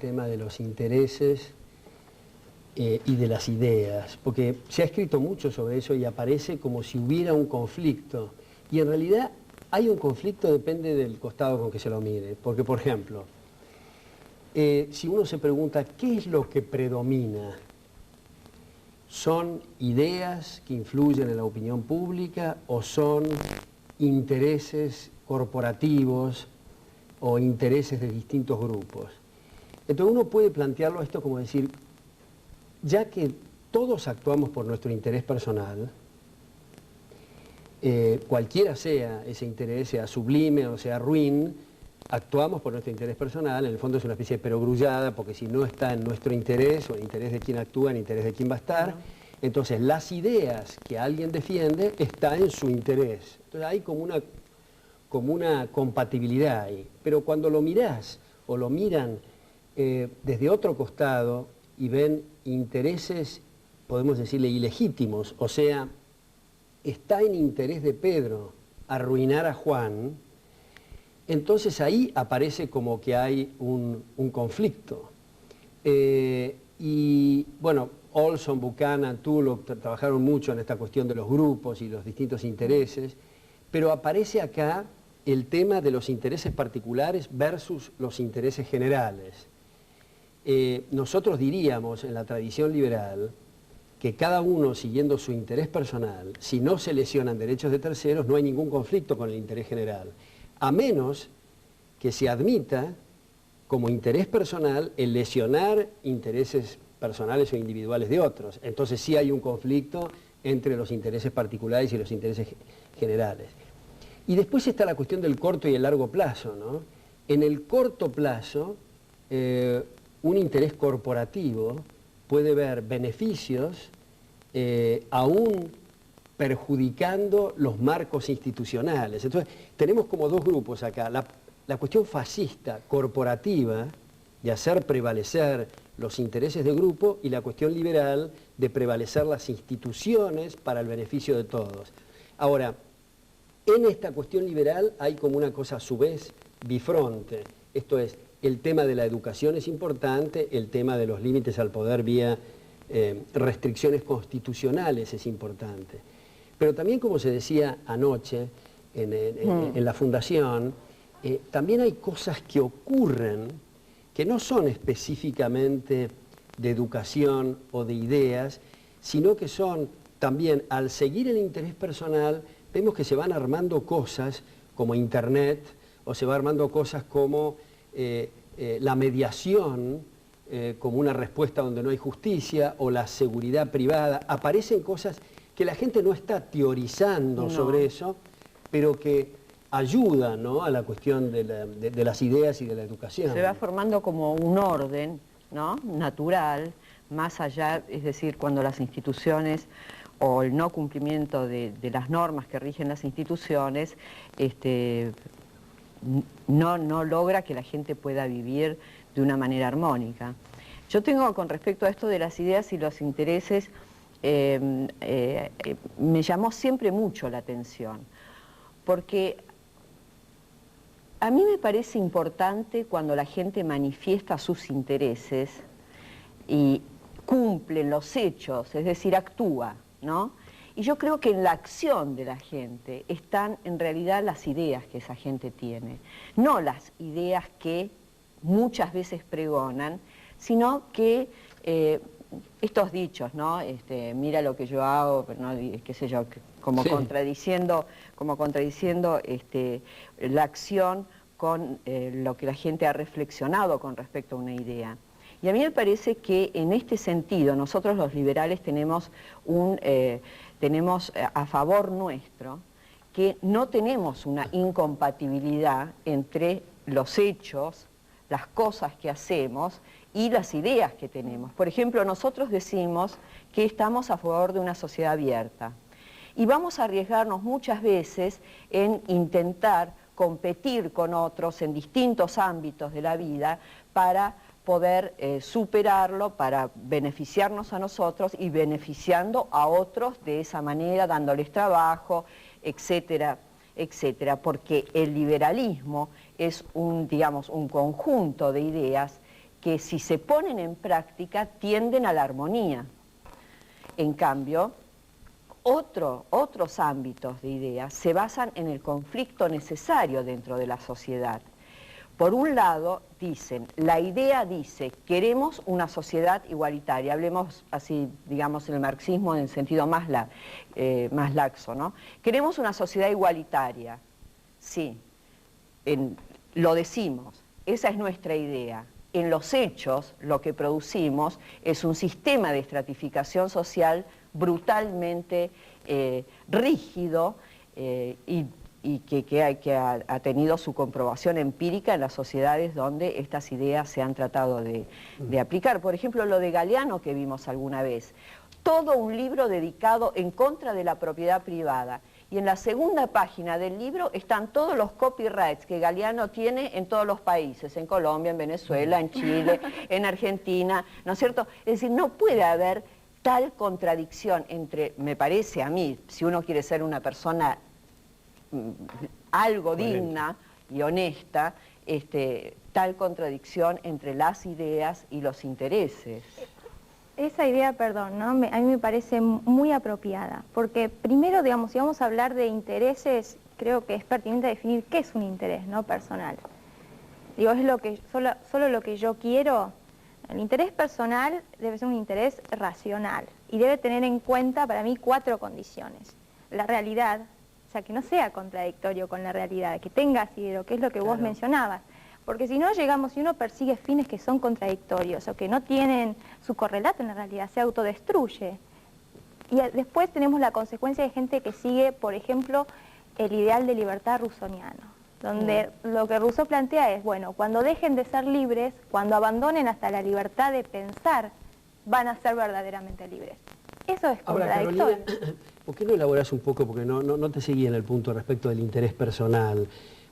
tema de los intereses y de las ideas, porque se ha escrito mucho sobre eso y aparece como si hubiera un conflicto, y en realidad hay un conflicto, depende del costado con que se lo mire, porque por ejemplo, si uno se pregunta qué es lo que predomina, ¿son ideas que influyen en la opinión pública o son intereses corporativos o intereses de distintos grupos? Entonces uno puede plantearlo esto como decir, ya que todos actuamos por nuestro interés personal, cualquiera sea ese interés, sea sublime o sea ruin, actuamos por nuestro interés personal, en el fondo es una especie de perogrullada, porque si no está en nuestro interés o en el interés de quien actúa, en el interés de quien va a estar, entonces las ideas que alguien defiende están en su interés. Entonces hay como una compatibilidad ahí. Pero cuando lo mirás o lo miran desde otro costado y ven intereses, podemos decirle, ilegítimos, o sea, está en interés de Pedro arruinar a Juan, entonces ahí aparece como que hay un conflicto. Y bueno, Olson, Buchanan, Tulloch trabajaron mucho en esta cuestión de los grupos y los distintos intereses, pero aparece acá el tema de los intereses particulares versus los intereses generales. Nosotros diríamos en la tradición liberal que cada uno siguiendo su interés personal, si no se lesionan derechos de terceros, no hay ningún conflicto con el interés general, a menos que se admita como interés personal el lesionar intereses personales o individuales de otros. Entonces sí hay un conflicto entre los intereses particulares y los intereses generales. Y después está la cuestión del corto y el largo plazo, ¿no? En el corto plazo, un interés corporativo puede ver beneficios aún perjudicando los marcos institucionales. Entonces, tenemos como dos grupos acá. La cuestión fascista, corporativa, de hacer prevalecer los intereses de grupo, y la cuestión liberal de prevalecer las instituciones para el beneficio de todos. Ahora, en esta cuestión liberal hay como una cosa a su vez bifronte. Esto es, el tema de la educación es importante, el tema de los límites al poder vía restricciones constitucionales es importante. Pero también, como se decía anoche en la fundación, también hay cosas que ocurren que no son específicamente de educación o de ideas, sino que son también, al seguir el interés personal, vemos que se van armando cosas como Internet, o se va armando cosas como la mediación, como una respuesta donde no hay justicia, o la seguridad privada. Aparecen cosas que la gente no está teorizando sobre eso, pero que ayudan, ¿no?, a la cuestión de las ideas y de la educación. Se va formando como un orden, ¿no?, natural, más allá, es decir, cuando las instituciones o el no cumplimiento de las normas que rigen las instituciones no logra que la gente pueda vivir de una manera armónica. Yo tengo, con respecto a esto de las ideas y los intereses, me llamó siempre mucho la atención, porque a mí me parece importante cuando la gente manifiesta sus intereses y cumplen los hechos, es decir, actúa, ¿no? Y yo creo que en la acción de la gente están en realidad las ideas que esa gente tiene, no las ideas que muchas veces pregonan, sino que estos dichos, ¿no? Mira lo que yo hago, pero no, qué sé yo, como contradiciendo la acción con lo que la gente ha reflexionado con respecto a una idea. Y a mí me parece que en este sentido nosotros los liberales tenemos a favor nuestro que no tenemos una incompatibilidad entre los hechos, las cosas que hacemos y las ideas que tenemos. Por ejemplo, nosotros decimos que estamos a favor de una sociedad abierta y vamos a arriesgarnos muchas veces en intentar competir con otros en distintos ámbitos de la vida para poder superarlo, para beneficiarnos a nosotros y beneficiando a otros de esa manera, dándoles trabajo, etcétera, etcétera, porque el liberalismo es digamos, un conjunto de ideas que si se ponen en práctica tienden a la armonía. En cambio, otros ámbitos de ideas se basan en el conflicto necesario dentro de la sociedad. Por un lado, la idea dice, queremos una sociedad igualitaria, hablemos así, digamos, en el marxismo en el sentido más laxo, ¿no? Queremos una sociedad igualitaria, sí, lo decimos, esa es nuestra idea. En los hechos, lo que producimos es un sistema de estratificación social brutalmente rígido y que ha tenido su comprobación empírica en las sociedades donde estas ideas se han tratado de aplicar. Por ejemplo, lo de Galeano que vimos alguna vez. Todo un libro dedicado en contra de la propiedad privada. Y en la segunda página del libro están todos los copyrights que Galeano tiene en todos los países, en Colombia, en Venezuela, en Chile, en Argentina, ¿no es cierto? Es decir, no puede haber tal contradicción entre, me parece a mí, si uno quiere ser una persona algo digna y honesta, tal contradicción entre las ideas y los intereses. Esa idea, perdón, ¿no? A mí me parece muy apropiada, porque primero, digamos, si vamos a hablar de intereses, creo que es pertinente definir qué es un interés, ¿no? Personal. Digo, es solo lo que yo quiero. El interés personal debe ser un interés racional y debe tener en cuenta, para mí, 4 condiciones. La realidad, o sea, que no sea contradictorio con la realidad, que tenga asidero, que es lo que vos mencionabas. Porque si no llegamos, si uno persigue fines que son contradictorios o que no tienen su correlato en la realidad, se autodestruye. Y después tenemos la consecuencia de gente que sigue, por ejemplo, el ideal de libertad rusoniano, donde lo que Rousseau plantea es, bueno, cuando dejen de ser libres, cuando abandonen hasta la libertad de pensar, van a ser verdaderamente libres. Eso es contradictorio. Ahora, Carolina, ¿por qué no elaborás un poco? Porque no te seguí en el punto respecto del interés personal.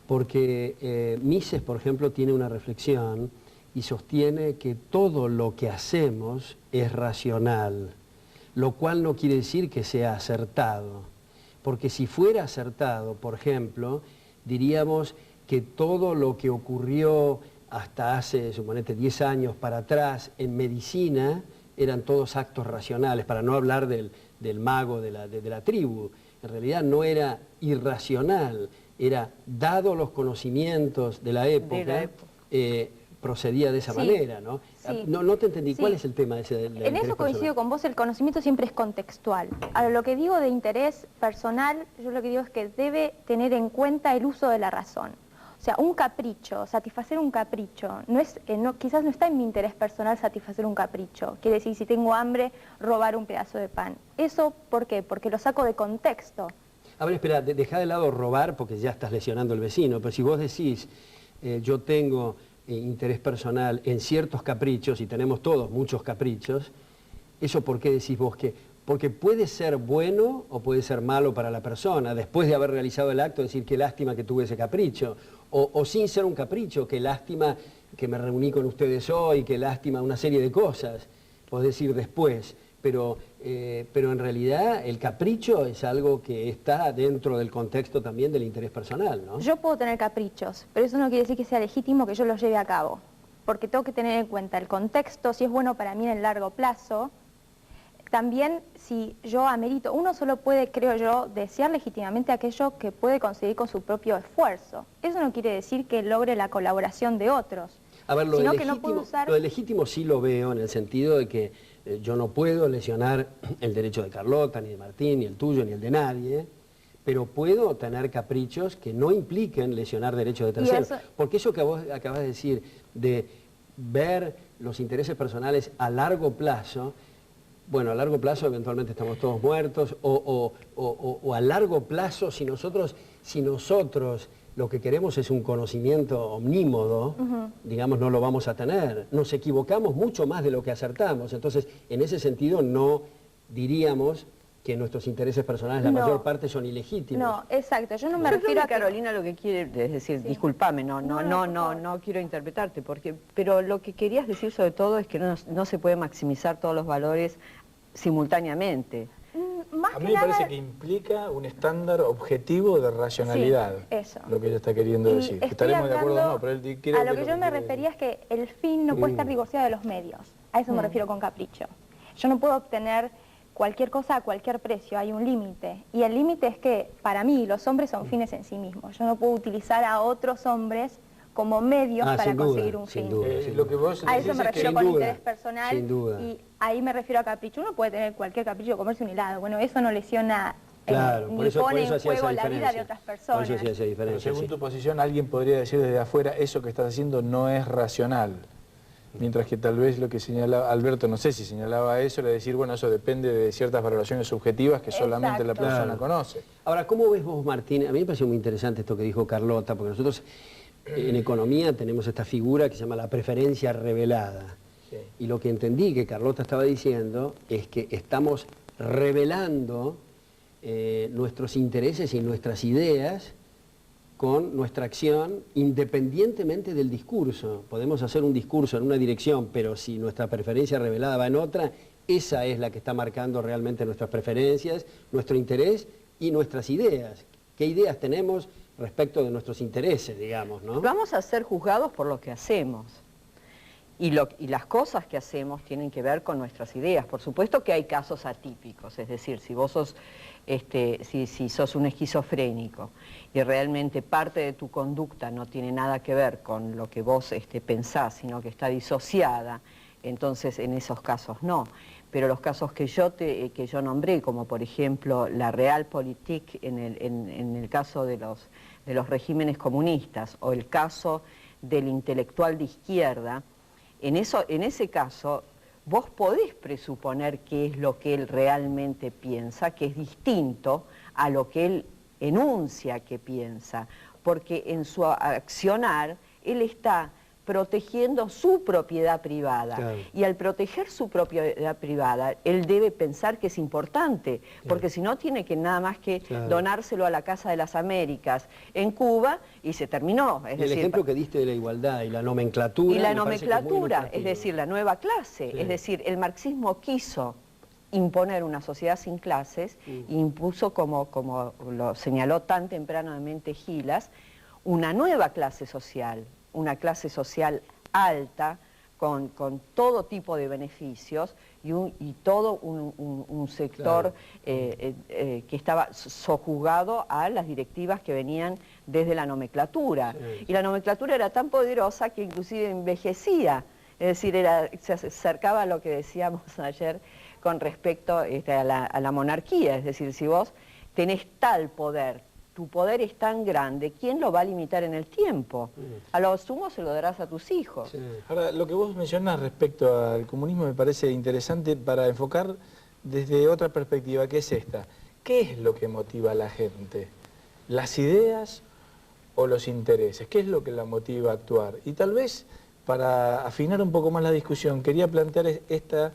Porque Mises, por ejemplo, tiene una reflexión y sostiene que todo lo que hacemos es racional, lo cual no quiere decir que sea acertado. Porque si fuera acertado, por ejemplo, diríamos que todo lo que ocurrió hasta hace, suponete, 10 años para atrás en medicina eran todos actos racionales, para no hablar del mago de la tribu. En realidad no era irracional, era, dado los conocimientos de la época, procedía de esa manera, ¿no? Sí. No te entendí, ¿cuál es el tema de ese del En eso coincido con vos, el conocimiento siempre es contextual. Ahora, lo que digo de interés personal, yo lo que digo es que debe tener en cuenta el uso de la razón. O sea, un capricho, satisfacer un capricho, quizás no está en mi interés personal satisfacer un capricho. Quiere decir, si tengo hambre, robar un pedazo de pan. ¿Eso por qué? Porque lo saco de contexto. A ver, espera, deja de lado robar porque ya estás lesionando al vecino, pero si vos decís, yo tengo interés personal en ciertos caprichos, y tenemos todos muchos caprichos, ¿eso por qué decís vos que? Porque puede ser bueno o puede ser malo para la persona, después de haber realizado el acto, decir qué lástima que tuve ese capricho, o sin ser un capricho, qué lástima que me reuní con ustedes hoy, qué lástima una serie de cosas, podés decir después. Pero en realidad el capricho es algo que está dentro del contexto también del interés personal, ¿no? Yo puedo tener caprichos, pero eso no quiere decir que sea legítimo que yo los lleve a cabo, porque tengo que tener en cuenta el contexto, si es bueno para mí en el largo plazo. También si yo amerito, uno solo puede, creo yo, desear legítimamente aquello que puede conseguir con su propio esfuerzo. Eso no quiere decir que logre la colaboración de otros. A ver, lo de legítimo sí lo veo en el sentido de que yo no puedo lesionar el derecho de Carlota, ni de Martín, ni el tuyo, ni el de nadie, pero puedo tener caprichos que no impliquen lesionar derechos de terceros. Porque eso que vos acabas de decir, de ver los intereses personales a largo plazo, bueno, a largo plazo eventualmente estamos todos muertos, o a largo plazo si nosotros lo que queremos es un conocimiento omnímodo, digamos, no lo vamos a tener. Nos equivocamos mucho más de lo que acertamos. Entonces, en ese sentido, no diríamos que nuestros intereses personales, la mayor parte, son ilegítimos. No, exacto. Yo no me refiero a que... Carolina lo que quiere, es decir, discúlpame, no quiero interpretarte, pero lo que querías decir sobre todo es que no se puede maximizar todos los valores simultáneamente. más A mí que me nada... parece que implica un estándar objetivo de racionalidad. Sí, eso. Lo que ella está queriendo Y decir. estoy Estaremos de acuerdo o hablando- no, pero él quiere... A lo que yo me refería es que el fin no puede estar divorciado de los medios. A eso me refiero con capricho. Yo no puedo obtener cualquier cosa a cualquier precio, hay un límite. Y el límite es que, para mí, los hombres son fines en sí mismos. Yo no puedo utilizar a otros hombres como medios para conseguir un fin. Lo que vos A eso decís me es refiero que- con sin duda, interés personal. sin duda. Y ahí me refiero a capricho. Uno puede tener cualquier capricho, comerse un helado. Bueno, eso no lesiona Claro, por ni eso pone en hacía esa juego la vida diferencia. de otras Por personas. eso hacía esa Pero diferencia, según sí. tu posición, alguien podría decir desde afuera, eso que estás haciendo no es racional. Mientras que tal vez lo que señalaba Alberto, no sé si señalaba eso, era decir, bueno, eso depende de ciertas valoraciones subjetivas que solamente la Exacto. persona Claro. conoce. Ahora, ¿cómo ves vos, Martín? A mí me pareció muy interesante esto que dijo Carlota, porque nosotros en economía tenemos esta figura que se llama la preferencia revelada. Sí. Y lo que entendí que Carlota estaba diciendo es que estamos revelando nuestros intereses y nuestras ideas con nuestra acción independientemente del discurso. Podemos hacer un discurso en una dirección, pero si nuestra preferencia revelada va en otra, esa es la que está marcando realmente nuestras preferencias, nuestro interés y nuestras ideas. ¿Qué ideas tenemos respecto de nuestros intereses, digamos, ¿no? Vamos a ser juzgados por lo que hacemos. Y las cosas que hacemos tienen que ver con nuestras ideas. Por supuesto que hay casos atípicos, es decir, si vos sos, si sos un esquizofrénico y realmente parte de tu conducta no tiene nada que ver con lo que vos pensás, sino que está disociada, entonces en esos casos no. Pero los casos que yo nombré, como por ejemplo la Realpolitik en el caso de los regímenes comunistas, o el caso del intelectual de izquierda, en ese caso, vos podés presuponer qué es lo que él realmente piensa, que es distinto a lo que él enuncia que piensa, porque en su accionar, él está protegiendo su propiedad privada. Claro. Y al proteger su propiedad privada, él debe pensar que es importante, porque si no tiene que nada más que donárselo a la Casa de las Américas en Cuba y se terminó. Es Y el decir, ejemplo que diste de la igualdad y la nomenclatura... y la me parece que es muy nomenclatura, es ilustrativo. decir, la nueva clase, Sí. es decir, el marxismo quiso imponer una sociedad sin clases, e impuso, como lo señaló tan tempranamente Gilas, una nueva clase social, una clase social alta, con todo tipo de beneficios y todo un sector que estaba sojuzgado a las directivas que venían desde la nomenclatura. Sí. Y la nomenclatura era tan poderosa que inclusive envejecía, es decir, se acercaba a lo que decíamos ayer con respecto a la monarquía, es decir, si vos tenés tal poder, tu poder es tan grande, ¿quién lo va a limitar en el tiempo? A lo sumo se lo darás a tus hijos. Sí. Ahora, lo que vos mencionás respecto al comunismo me parece interesante para enfocar desde otra perspectiva, que es esta. ¿Qué es lo que motiva a la gente? ¿Las ideas o los intereses? ¿Qué es lo que la motiva a actuar? Y tal vez, para afinar un poco más la discusión, quería plantear esta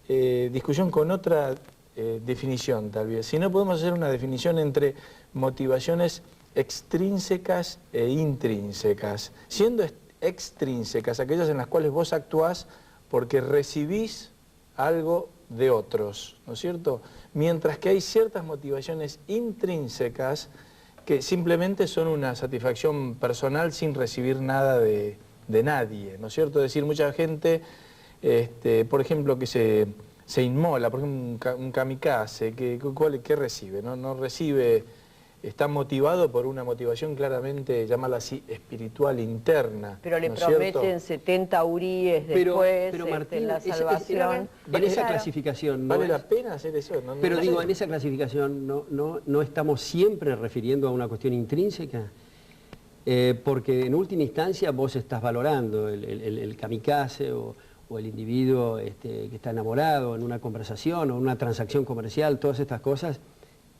discusión con otra definición, tal vez. Si no, podemos hacer una definición entre motivaciones extrínsecas e intrínsecas, siendo extrínsecas aquellas en las cuales vos actuás porque recibís algo de otros, ¿no es cierto? Mientras que hay ciertas motivaciones intrínsecas que simplemente son una satisfacción personal sin recibir nada de nadie, ¿no es cierto? Es decir, mucha gente, por ejemplo, que se inmola, por ejemplo, un kamikaze, ¿qué recibe? No recibe, está motivado por una motivación claramente, llámala así, espiritual, interna. Pero le ¿no es prometen cierto? 70 uríes Pero después, Martín, la salvación. en esa clasificación... ¿Vale no la es- pena hacer eso? Pero no digo, sé. en esa clasificación no estamos siempre refiriendo a una cuestión intrínseca, porque en última instancia vos estás valorando el kamikaze o el individuo que está enamorado en una conversación o en una transacción comercial, todas estas cosas,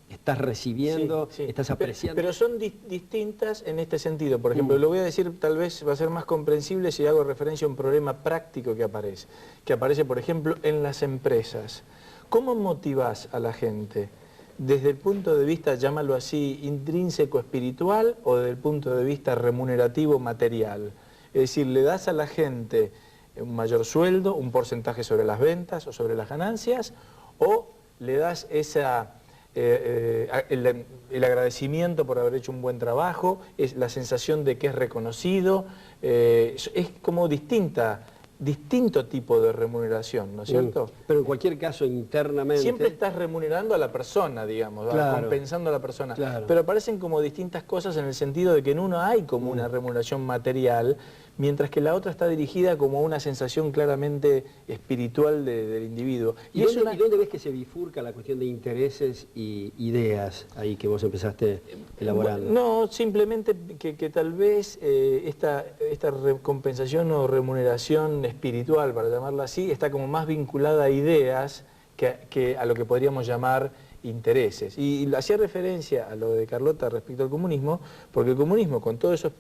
estás recibiendo, Sí, sí. estás apreciando. Pero son distintas en este sentido. Por ejemplo, lo voy a decir, tal vez va a ser más comprensible si hago referencia a un problema práctico que aparece, por ejemplo, en las empresas. ¿Cómo motivás a la gente? ¿Desde el punto de vista, llámalo así, intrínseco espiritual o desde el punto de vista remunerativo material? Es decir, le das a la gente un mayor sueldo, un porcentaje sobre las ventas o sobre las ganancias, o le das esa el agradecimiento por haber hecho un buen trabajo, es la sensación de que es reconocido, es como distinto tipo de remuneración, ¿no es cierto? Pero en cualquier caso, internamente... Siempre estás remunerando a la persona, digamos, claro, compensando a la persona. Claro. Pero aparecen como distintas cosas en el sentido de que en uno hay como una remuneración material, mientras que la otra está dirigida como a una sensación claramente espiritual del individuo. ¿Y dónde ves que se bifurca la cuestión de intereses y ideas ahí que vos empezaste elaborando? No, simplemente que tal vez esta compensación o remuneración espiritual, para llamarla así, está como más vinculada a ideas que a lo que podríamos llamar intereses. Y hacía referencia a lo de Carlota respecto al comunismo, porque el comunismo, con todos esos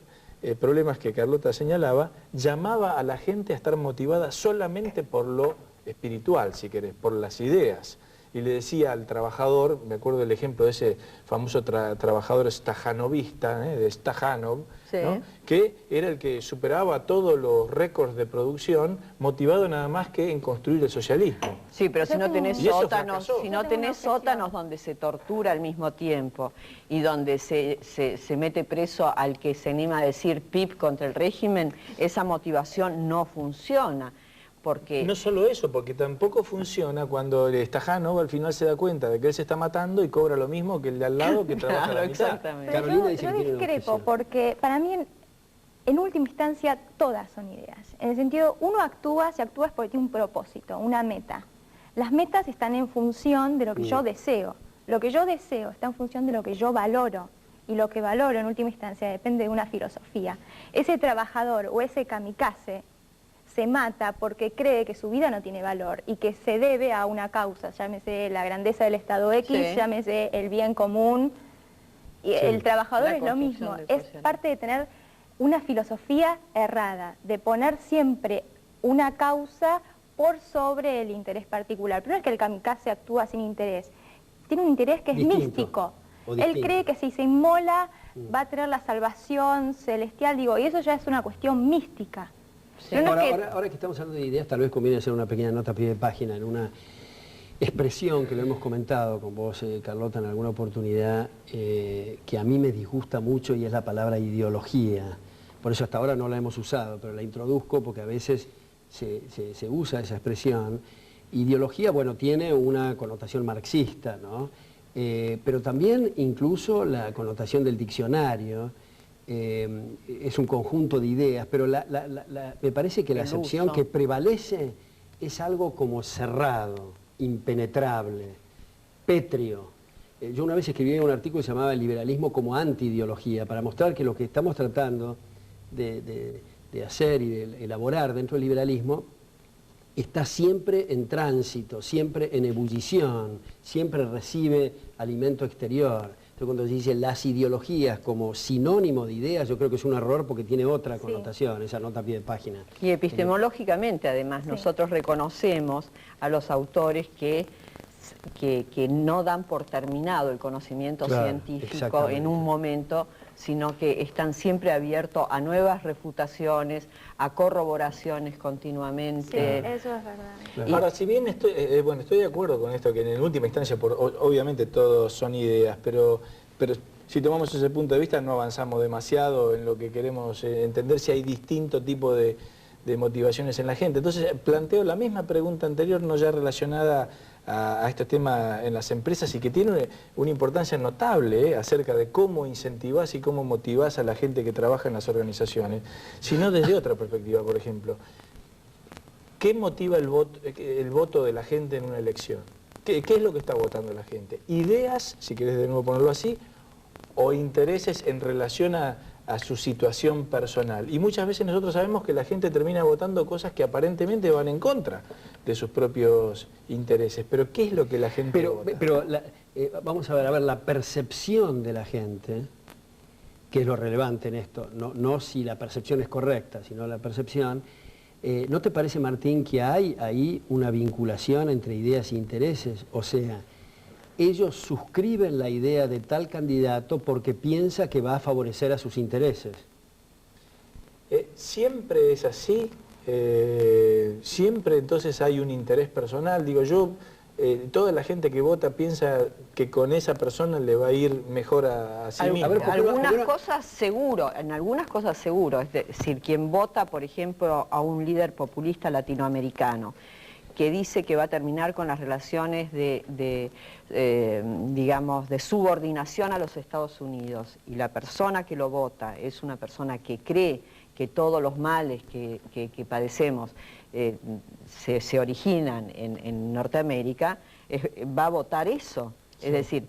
problemas que Carlota señalaba, llamaba a la gente a estar motivada solamente por lo espiritual, si querés, por las ideas. Y le decía al trabajador, me acuerdo del ejemplo de ese famoso trabajador stajanovista, de Stajanov, sí, ¿no? Que era el que superaba todos los récords de producción, motivado nada más que en construir el socialismo. Sí, pero si no tenés sótanos donde se tortura al mismo tiempo y donde se mete preso al que se anima a decir pip contra el régimen, esa motivación no funciona. Porque... No solo eso, porque tampoco funciona cuando el Stajanov al final se da cuenta de que él se está matando y cobra lo mismo que el de al lado que trabaja a la mitad. Exactamente. Pero yo discrepo, porque para mí en última instancia todas son ideas. En el sentido, si actúa es porque tiene un propósito, una meta. Las metas están en función de lo que yo deseo. Lo que yo deseo está en función de lo que yo valoro. Y lo que valoro en última instancia depende de una filosofía. Ese trabajador o ese kamikaze se mata porque cree que su vida no tiene valor y que se debe a una causa, llámese la grandeza del Estado X, sí, llámese el bien común. Y sí, el trabajador es lo mismo, es parte de tener una filosofía errada, de poner siempre una causa por sobre el interés particular. Pero no es que el kamikaze actúa sin interés, tiene un interés que es místico. Él cree que si se inmola va a tener la salvación celestial, digo, y eso ya es una cuestión mística. Sí. Ahora que estamos hablando de ideas, tal vez conviene hacer una pequeña nota a pie de página en una expresión que lo hemos comentado con vos, Carlota, en alguna oportunidad, que a mí me disgusta mucho y es la palabra ideología. Por eso hasta ahora no la hemos usado, pero la introduzco porque a veces se usa esa expresión. Ideología, bueno, tiene una connotación marxista, ¿no? Pero también incluso la connotación del diccionario. Es un conjunto de ideas, pero me parece que la acepción que prevalece es algo como cerrado, impenetrable, pétreo. Yo una vez escribí un artículo que se llamaba El liberalismo como anti-ideología, para mostrar que lo que estamos tratando de hacer y de elaborar dentro del liberalismo está siempre en tránsito, siempre en ebullición, siempre recibe alimento exterior. Entonces, cuando se dice las ideologías como sinónimo de ideas, yo creo que es un error porque tiene otra connotación, esa nota a pie de página. Y epistemológicamente, además, nosotros reconocemos a los autores que no dan por terminado el conocimiento científico en un momento, sino que están siempre abiertos a nuevas refutaciones, a corroboraciones continuamente. Sí, eso es verdad. Claro. Ahora, si bien estoy de acuerdo con esto, que en última instancia, obviamente todos son ideas, pero si tomamos ese punto de vista no avanzamos demasiado en lo que queremos entender si hay distinto tipo de motivaciones en la gente. Entonces planteo la misma pregunta anterior, no ya relacionada a este tema en las empresas y que tiene una importancia notable acerca de cómo incentivás y cómo motivás a la gente que trabaja en las organizaciones, sino desde otra perspectiva, por ejemplo. ¿Qué motiva el voto de la gente en una elección? ¿Qué es lo que está votando la gente? ¿Ideas, si querés de nuevo ponerlo así, o intereses en relación a su situación personal? Y muchas veces nosotros sabemos que la gente termina votando cosas que aparentemente van en contra de sus propios intereses. Pero ¿qué es lo que la gente vota? Vamos a ver, la percepción de la gente, que es lo relevante en esto, no si la percepción es correcta, sino la percepción. ¿No te parece, Martín, que hay ahí una vinculación entre ideas e intereses? O sea, ellos suscriben la idea de tal candidato porque piensa que va a favorecer a sus intereses. Siempre es así, siempre entonces hay un interés personal. Digo, yo toda la gente que vota piensa que con esa persona le va a ir mejor a sí mismo. En algunas cosas seguro, es decir, quien vota, por ejemplo, a un líder populista latinoamericano, que dice que va a terminar con las relaciones digamos, de subordinación a los Estados Unidos, y la persona que lo vota es una persona que cree que todos los males que padecemos se originan en Norteamérica, va a votar eso. Sí. Es decir,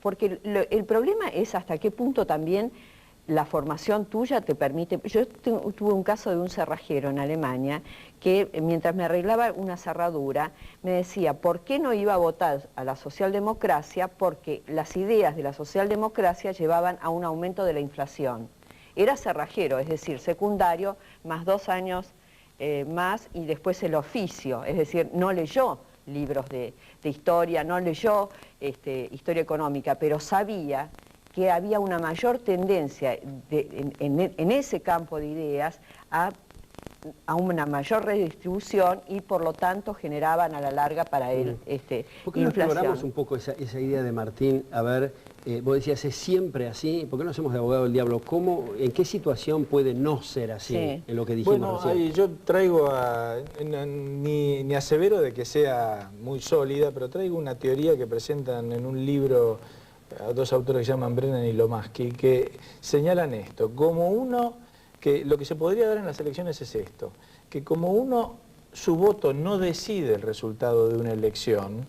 porque el problema es hasta qué punto también la formación tuya te permite. Yo tuve un caso de un cerrajero en Alemania que mientras me arreglaba una cerradura me decía por qué no iba a votar a la socialdemocracia, porque las ideas de la socialdemocracia llevaban a un aumento de la inflación. Era cerrajero, es decir, secundario, más 2 años más y después el oficio, es decir, no leyó libros de historia, no leyó historia económica, pero sabía que había una mayor tendencia en ese campo de ideas a una mayor redistribución y por lo tanto generaban a la larga para él ¿Por qué no inflación? exploramos un poco esa idea de Martín? A ver, vos decías, ¿es siempre así? ¿Por qué no hacemos de abogado del diablo? ¿En qué situación puede no ser así? Sí. En lo que dijimos recién. Yo traigo, ni asevero de que sea muy sólida, pero traigo una teoría que presentan en un libro a 2 autores que se llaman Brennan y Lomaski, que señalan esto, que lo que se podría dar en las elecciones es esto, que como su voto no decide el resultado de una elección,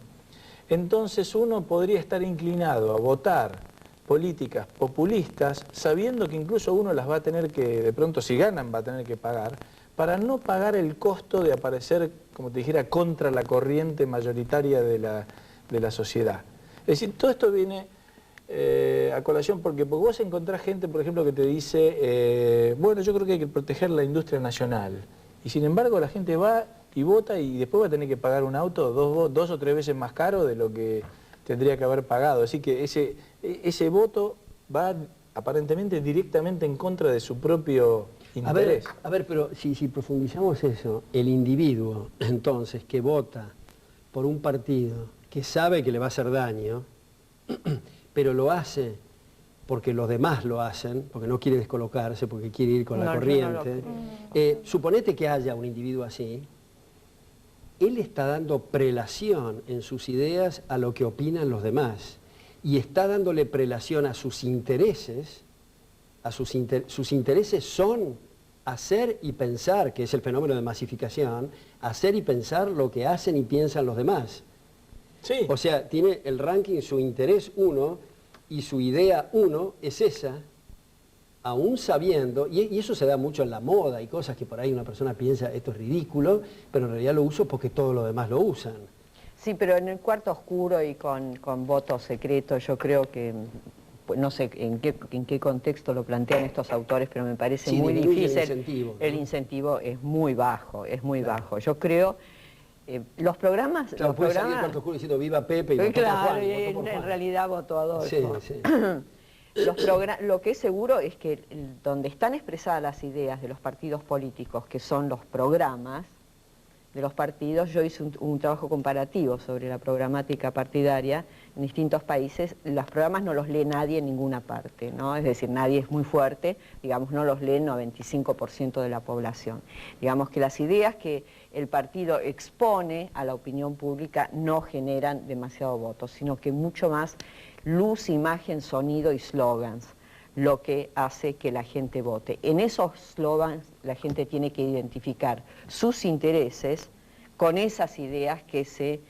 entonces uno podría estar inclinado a votar políticas populistas, sabiendo que incluso uno las va a tener que, de pronto si ganan, va a tener que pagar, para no pagar el costo de aparecer, como te dijera, contra la corriente mayoritaria de la sociedad. Es decir, todo esto viene a colación porque vos encontrás gente, por ejemplo, que te dice, bueno, yo creo que hay que proteger la industria nacional. Y sin embargo la gente va y vota y después va a tener que pagar un auto 2 o 3 veces más caro de lo que tendría que haber pagado. Así que ese voto va aparentemente directamente en contra de su propio interés. A ver, pero si profundizamos eso, el individuo, entonces, que vota por un partido que sabe que le va a hacer daño, pero lo hace porque los demás lo hacen, porque no quiere descolocarse, porque quiere ir con la corriente. Suponete que haya un individuo así, él está dando prelación en sus ideas a lo que opinan los demás, y está dándole prelación a sus intereses, sus intereses son hacer y pensar, que es el fenómeno de masificación, hacer y pensar lo que hacen y piensan los demás. Sí. O sea, tiene el ranking, su interés 1 y su idea 1 es esa, aún sabiendo, y eso se da mucho en la moda, y cosas que por ahí una persona piensa, esto es ridículo, pero en realidad lo uso porque todos los demás lo usan. Sí, pero en el cuarto oscuro y con voto secreto, yo creo que, no sé en qué contexto lo plantean estos autores, pero me parece muy difícil. El incentivo es muy bajo, bajo. Yo creo... los programas... Claro, puede salir el cuarto oscuro diciendo viva Pepe y claro, en realidad votó a Adolfo. Sí, sí. Lo que es seguro es que donde están expresadas las ideas de los partidos políticos, que son los programas de los partidos, yo hice un trabajo comparativo sobre la programática partidaria en distintos países. Los programas no los lee nadie en ninguna parte, ¿no? Es decir, nadie es muy fuerte, digamos, no los lee el 95% de la población. Digamos que las ideas que el partido expone a la opinión pública no generan demasiado votos, sino que mucho más luz, imagen, sonido y slogans, lo que hace que la gente vote. En esos slogans la gente tiene que identificar sus intereses con esas ideas que se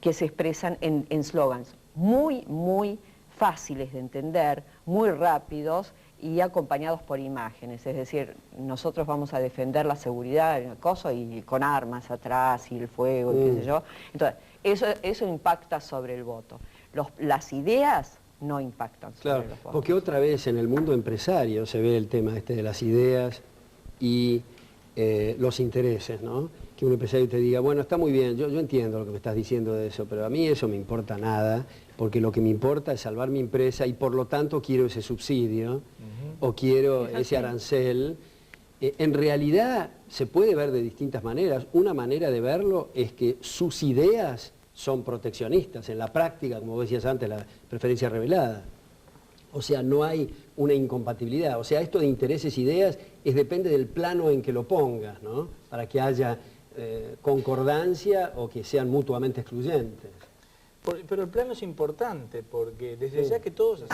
expresan en slogans muy, muy fáciles de entender, muy rápidos y acompañados por imágenes. Es decir, nosotros vamos a defender la seguridad en el coso y con armas atrás y el fuego y qué sé yo. Entonces, eso impacta sobre el voto. Las ideas no impactan sobre los votos. Porque otra vez en el mundo empresario se ve el tema de las ideas y los intereses, ¿no? Que un empresario te diga, bueno, está muy bien, yo entiendo lo que me estás diciendo de eso, pero a mí eso me importa nada, porque lo que me importa es salvar mi empresa y por lo tanto quiero ese subsidio o quiero ese arancel. En realidad, se puede ver de distintas maneras. Una manera de verlo es que sus ideas son proteccionistas. En la práctica, como vos decías antes, la preferencia revelada. O sea, no hay una incompatibilidad. O sea, esto de intereses e ideas depende del plano en que lo pongas, ¿no? Para que haya concordancia o que sean mutuamente excluyentes. Pero el plano es importante, porque desde ya que todos...